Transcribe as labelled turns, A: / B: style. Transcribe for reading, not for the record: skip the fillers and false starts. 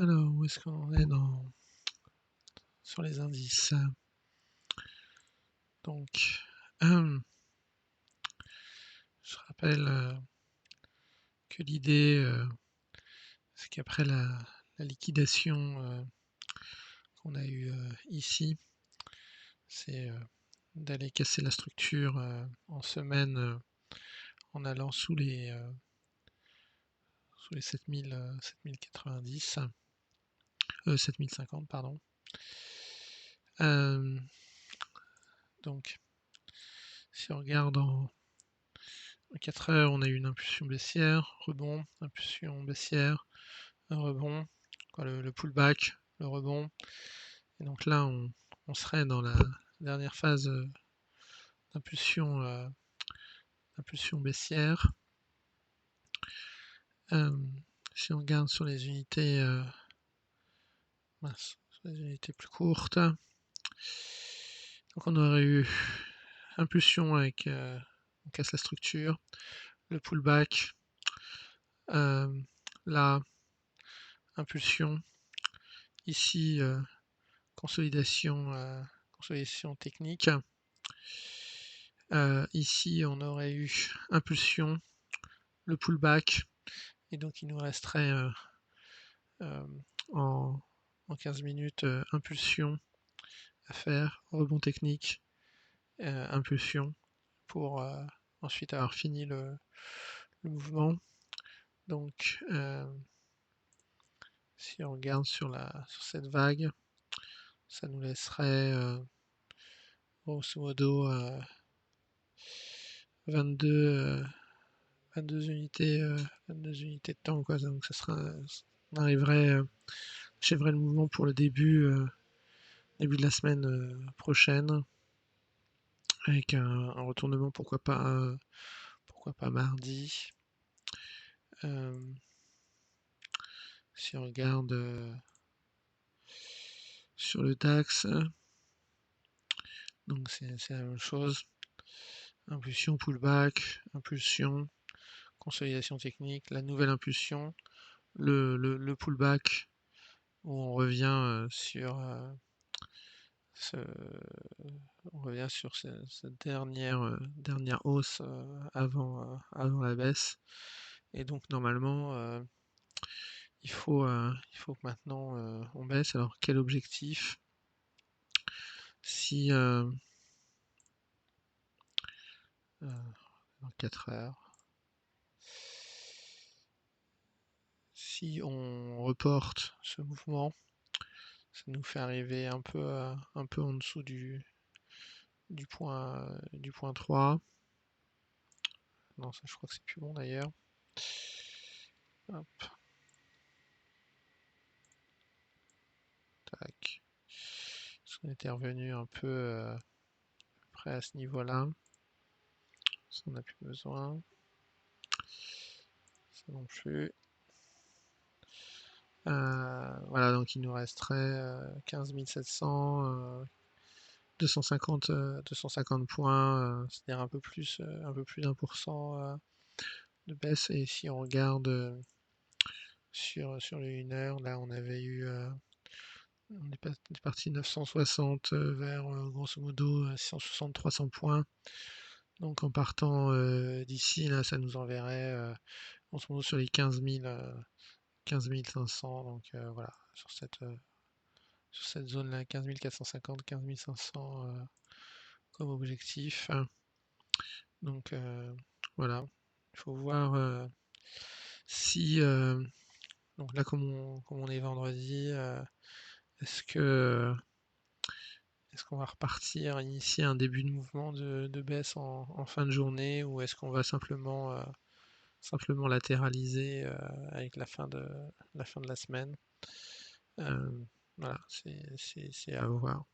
A: Alors, où est-ce qu'on en est sur les indices? Donc, je rappelle que l'idée, c'est qu'après la liquidation qu'on a eue ici, c'est d'aller casser la structure en semaine en allant sous les 7090, 7050, pardon. Donc, si on regarde en 4 heures, on a eu une impulsion baissière, rebond, impulsion baissière, un rebond, le pullback, le rebond. Et donc là, on serait dans la dernière phase d'impulsion baissière. Si on regarde sur les unités, sur les unités plus courtes, donc on aurait eu impulsion avec on casse la structure, le pullback, là, impulsion, ici, consolidation technique. Ici, on aurait eu impulsion, le pullback, et donc il nous resterait en 15 minutes impulsion à faire, rebond technique, impulsion, pour ensuite avoir fini le mouvement. Donc, si on regarde sur cette vague, ça nous laisserait grosso modo 22 unités de temps, quoi. Donc ça sera, on arriverait, achèverait le mouvement pour le début de la semaine prochaine, avec un retournement, pourquoi pas mardi. Si on regarde sur le DAX, donc c'est la même chose. Impulsion, pullback, impulsion, consolidation technique, la nouvelle impulsion, le pullback, où on revient sur cette dernière hausse avant la baisse. Et donc normalement, il faut que maintenant on baisse. Alors quel objectif? Si dans 4 heures, si on reporte ce mouvement, ça nous fait arriver un peu en dessous du point 3. Non, ça je crois que c'est plus bon d'ailleurs. Hop. Tac. Parce qu'on était revenu un peu à peu près à ce niveau-là. Ça on n'a plus besoin. Ça non plus. Voilà, donc il nous resterait 15 700, 250 points, c'est-à-dire un peu plus d'1% de baisse. Et si on regarde sur les 1 heure, là on avait eu on est parti 960 vers grosso modo 660-300 points. Donc en partant d'ici, là ça nous enverrait grosso modo sur les 15 500. Donc voilà, sur cette zone-là, 15 450, 15 500 comme objectif. Donc voilà, il faut voir si, donc là comme on est vendredi, est-ce qu'on va repartir, initier un début de mouvement de baisse en fin de journée, ou est-ce qu'on va simplement latéraliser avec la fin de la semaine? Voilà, c'est à voir.